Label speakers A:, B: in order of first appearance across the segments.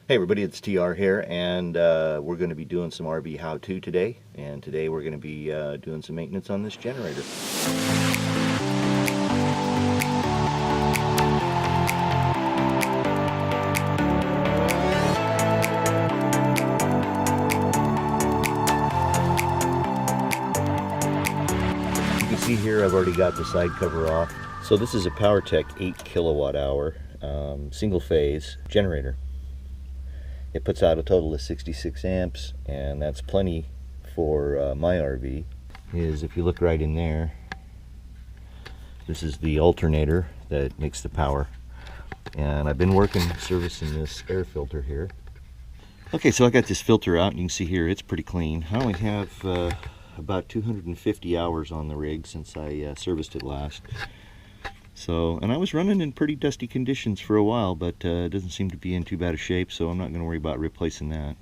A: Hey everybody, it's TR here, and we're going to be doing some RV how-to today. And today we're going to be doing some maintenance on this generator. You can see here I've already got the side cover off. So this is a Powertech 8 kilowatt hour single phase generator. It puts out a total of 66 amps, and that's plenty for my RV. If you look right in there, this is the alternator that makes the power. And I've been servicing this air filter here. Okay, so I got this filter out, and you can see here it's pretty clean. I only have about 250 hours on the rig since I serviced it last. So, and I was running in pretty dusty conditions for a while, but it doesn't seem to be in too bad a shape, so I'm not going to worry about replacing that.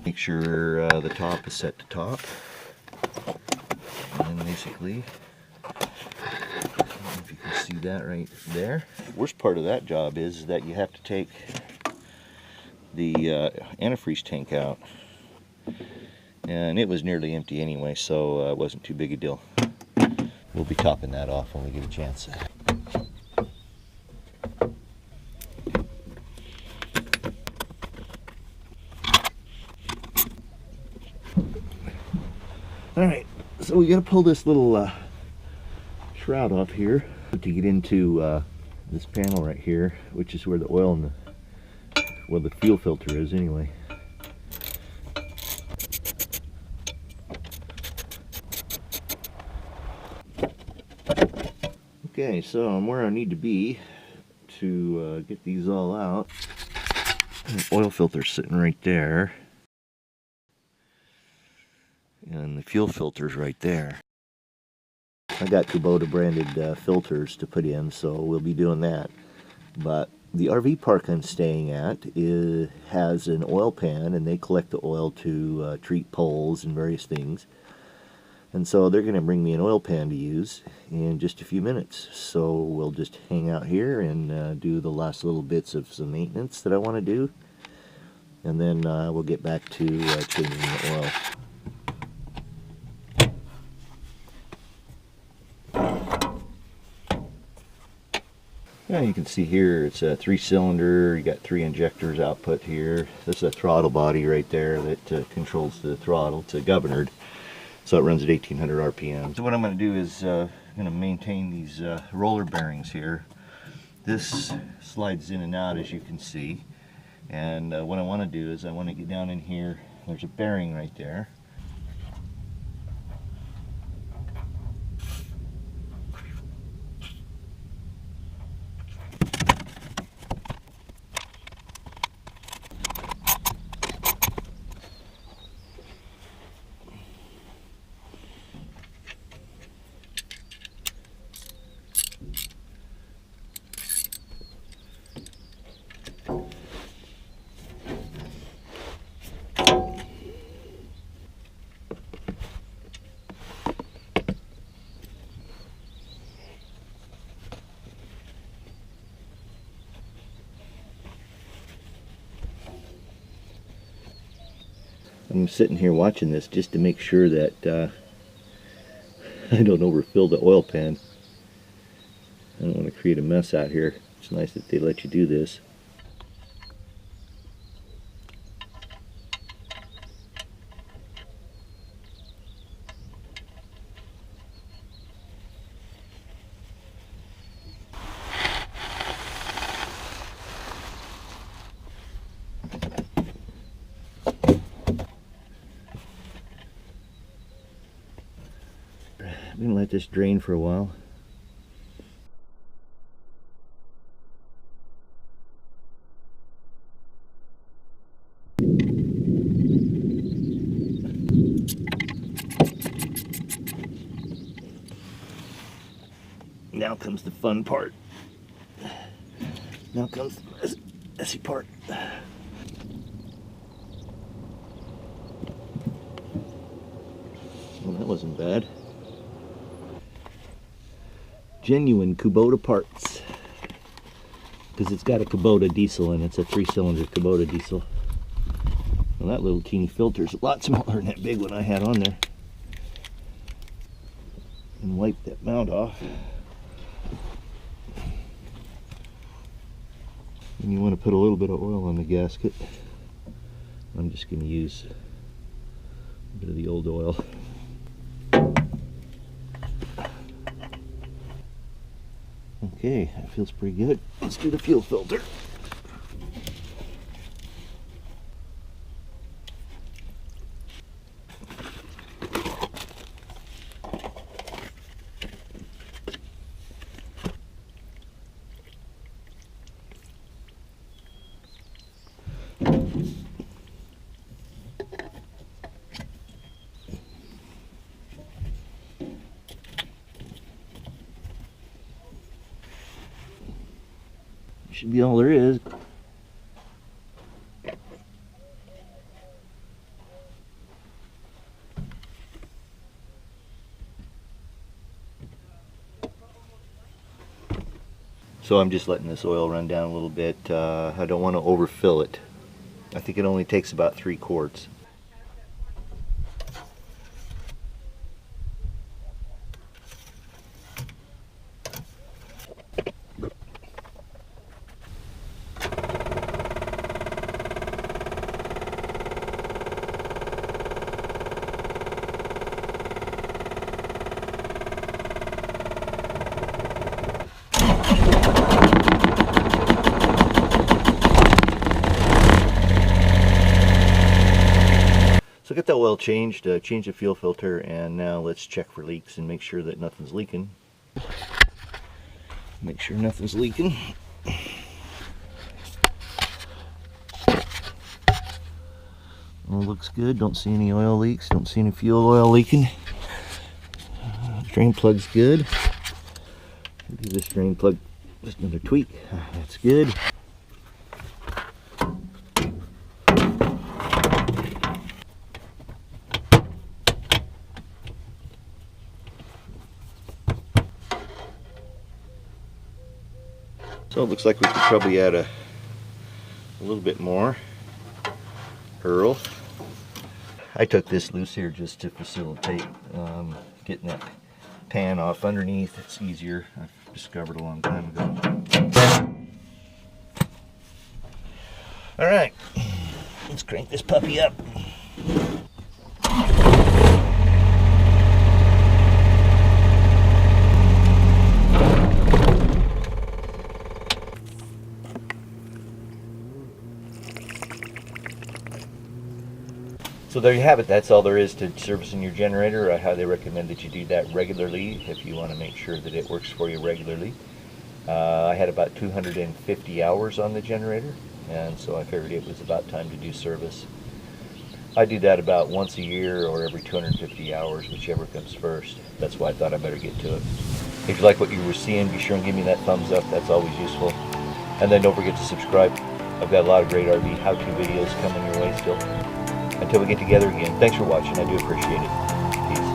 A: Make sure the top is set to top. And then basically, I don't know if you can see that right there. The worst part of that job is that you have to take the antifreeze tank out, and it was nearly empty anyway, so it wasn't too big a deal. We'll be topping that off when we get a chance. Alright, so we got to pull this little shroud off here to get into this panel right here, which is where the oil and the fuel filter is anyway. Okay, so I'm where I need to be to get these all out. The oil filter's sitting right there, and the fuel filter's right there. I got Kubota branded filters to put in, so we'll be doing that. But the RV park I'm staying at has an oil pan, and they collect the oil to treat poles and various things. And so they're going to bring me an oil pan to use in just a few minutes. So we'll just hang out here and do the last little bits of some maintenance that I want to do. And then we'll get back to changing the oil. Now you can see here it's a 3-cylinder. You got 3 injectors output here. This is a throttle body right there that controls the throttle. It's governed, so it runs at 1800 RPM. So what I'm going to do is I'm going to maintain these roller bearings here. This slides in and out, as you can see. And what I want to do is I want to get down in here. There's a bearing right there. I'm sitting here watching this just to make sure that I don't overfill the oil pan. I don't want to create a mess out here. It's nice that they let you do this. I'm going to let this drain for a while. Now comes the fun part. Now comes the messy part. wasn't bad. Genuine Kubota parts. Because it's got a Kubota diesel in it. It's a 3-cylinder Kubota diesel. Well, that little teeny filter is a lot smaller than that big one I had on there. And wipe that mount off. And you want to put a little bit of oil on the gasket. I'm just going to use a bit of the old oil. Okay, that feels pretty good. Let's do the fuel filter. Should be all there is. So I'm just letting this oil run down a little bit. I don't want to overfill it. I think it only takes about 3 quarts. So get the oil changed, change the fuel filter, and now let's check for leaks and make sure that nothing's leaking. Make sure nothing's leaking. All looks good, don't see any oil leaks, don't see any fuel oil leaking. Drain plug's good. Give this drain plug just another tweak. That's good. So it looks like we could probably add a little bit more Earl. I took this loose here just to facilitate getting that pan off underneath. It's easier. I've discovered a long time ago. Alright, let's crank this puppy up. So there you have it. That's all there is to servicing your generator. I highly recommend that you do that regularly if you want to make sure that it works for you regularly. I had about 250 hours on the generator, and so I figured it was about time to do service. I do that about once a year or every 250 hours, whichever comes first. That's why I thought I better get to it. If you like what you were seeing, be sure and give me that thumbs up. That's always useful. And then don't forget to subscribe. I've got a lot of great RV how-to videos coming your way still. Until we get together again, thanks for watching. I do appreciate it. Peace.